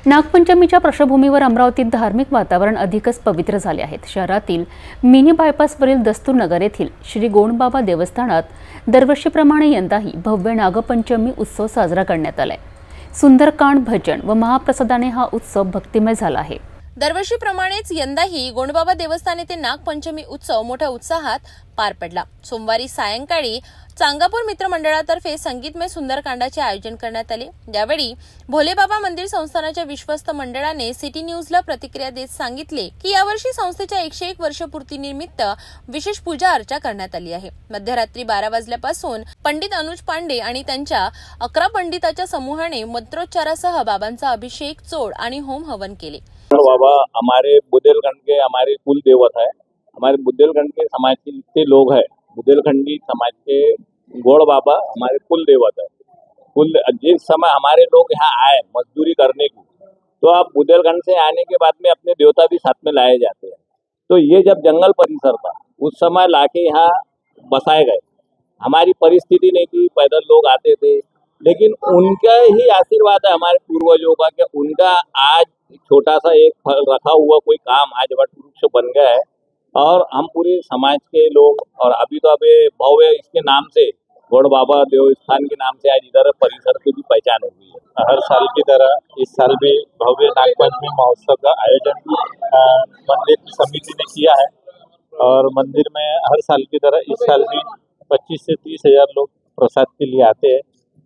नागपंचमीच्या पार्श्वभूमीवर अमरावतीत धार्मिक वातावरण अधिकच पवित्र झाले आहेत। शहरातील मिनी बायपासवरील दस्तूरनगर येथील श्री गोंडबाबा देवस्थानात दरवर्षीप्रमाणे यंदाही भव्य नागपंचमी उत्सव साजरा करण्यात आलाय। सुंदरकांड, भजन व महाप्रसादाने हा उत्सव भक्तिमय झाला आहे। दरवर्षीप्रमाणेच यंदाही गोंडबाबा देवस्थान येथे नागपंचमी उत्सव मोठ्या उत्साहात पार पडला। सोमवारी सायंकाळी चांगापूर मित्रमंडळातर्फे संगीतमय सुंदरकांडाचे आयोजन करण्यात आले। यावेळी भोलेबाबा मंदिर संस्थानाच्या विश्वस्त मंडळाने सिटी न्यूजला प्रतिक्रिया देत सांगितले की यावर्षी संस्थेच्या 101 वर्षपूर्तीनिमित्त विशेष पूजा अर्चा करण्यात आली आहे। मध्यरात्री 12 वाजल्यापासून पंडित अनुज पांडे आणि त्यांच्या 11 पंडिताच्या समूहाने मंत्रोच्चारासह बाबांचा अभिषेक, चोड आणि होम हवन केले। बाबा हमारे बुदेलखंड के हमारे कुल देवता है। हमारे बुदेलखंड के समाज के जितने लोग हैं, बुदेलखंडी समाज के गोड़ बाबा हमारे कुल देवता है। जिस समय हमारे लोग यहाँ आए मजदूरी करने की, तो अब बुदेलखंड से आने के बाद में अपने देवता भी साथ में लाए जाते हैं। तो ये जब जंगल परिसर था उस समय लाके यहाँ बसाए गए। हमारी परिस्थिति नहीं थी, पैदल लोग आते थे, लेकिन उनका ही आशीर्वाद है हमारे पूर्वजों का कि उनका आज छोटा सा एक फल रखा हुआ कोई काम आज वट वृक्ष बन गया है। और हम पूरे समाज के लोग और अभी तो अभी भव्य इसके नाम से गोड़ बाबा देवस्थान के नाम से आज इधर परिसर की भी पहचान हो गई है। हर साल की तरह इस साल भी भव्य नागपंचमी महोत्सव का आयोजन मंदिर समिति ने किया है और मंदिर में हर साल की तरह इस साल भी 25 से 30 हजार लोग प्रसाद के लिए आते हैं।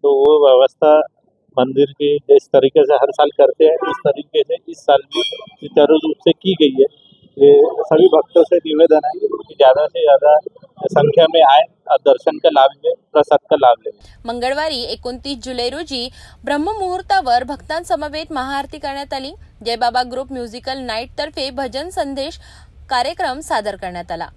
तो वो व्यवस्था मंदिर की जिस तरीके से हर साल करते हैं उस तरीके से इस साल भी सुचारू रूप से की गई है। ये सभी भक्तों से निवेदन है कि ज़्यादा से ज़्यादा संख्या में आए और दर्शन का लाभ ले, प्रसाद का लाभ ले। मंगळवारी 29 जुलै रोजी ब्रह्ममुहूर्तावर भक्तांसमवेत महाआरती करण्यात आली। जय बाबा ग्रुप म्युझिकल नाईट तर्फे भजन संदेश कार्यक्रम सादर करण्यात आला।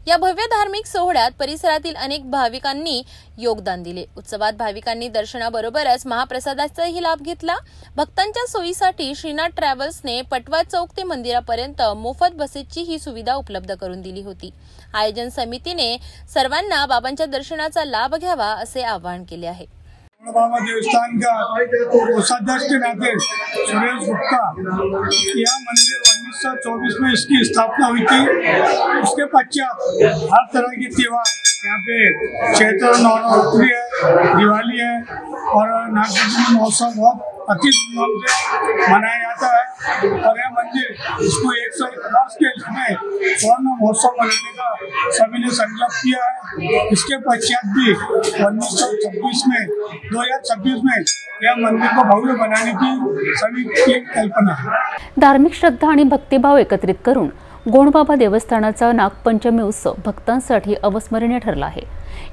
या भव्य धार्मिक सोहळ्यात परिसरातील अनेक भाविकांनी योगदान दिले। उत्सवात भाविकांनी दर्शनाबरोबरच महाप्रसादाचाही लाभ घेतला। भक्तांच्या सोयीसाठी श्रीनाथ ट्रॅव्हल्सने पटवा चौक ते मंदिरापर्यंत मोफत बसेसची ही सुविधा उपलब्ध करून दिली होती। आयोजन समितीने सर्वांना बाबांच्या दर्शनाचा लाभ घ्यावा असे आवाहन केले आहे। बाबा देवस्थान का कोषाध्यक्ष के नाते सुरेश गुप्ता, यह मंदिर 1924 में इसकी स्थापना हुई थी। उसके पश्चात हर तरह के त्योहार यहाँ पे चैत्र नवरात्रि है, दिवाली है और नागपंचमी महोत्सव बहुत अति धूमधाम से मनाया जाता है। और यह मंदिर इसको 101 वर्ष के इसमें स्वर्ण महोत्सव मनाने का सभी ने संकल्प किया है। इसके पश्चात भी 1926 में 2026 में यह मंदिर को भव्य बनाने की सभी की कल्पना है। धार्मिक श्रद्धा आणि भक्तिभाव एकत्रित करून गोंडबाबा देवस्थानाचा नागपंचमी उत्सव भक्तांसाठी अविस्मरणीय ठरला आहे।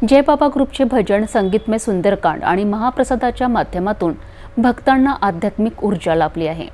जय बाबा ग्रुपचे भजन, संगीतमय सुंदरकांड आणि महाप्रसादाच्या माध्यमातून भक्तांना आध्यात्मिक ऊर्जा लाभली आहे।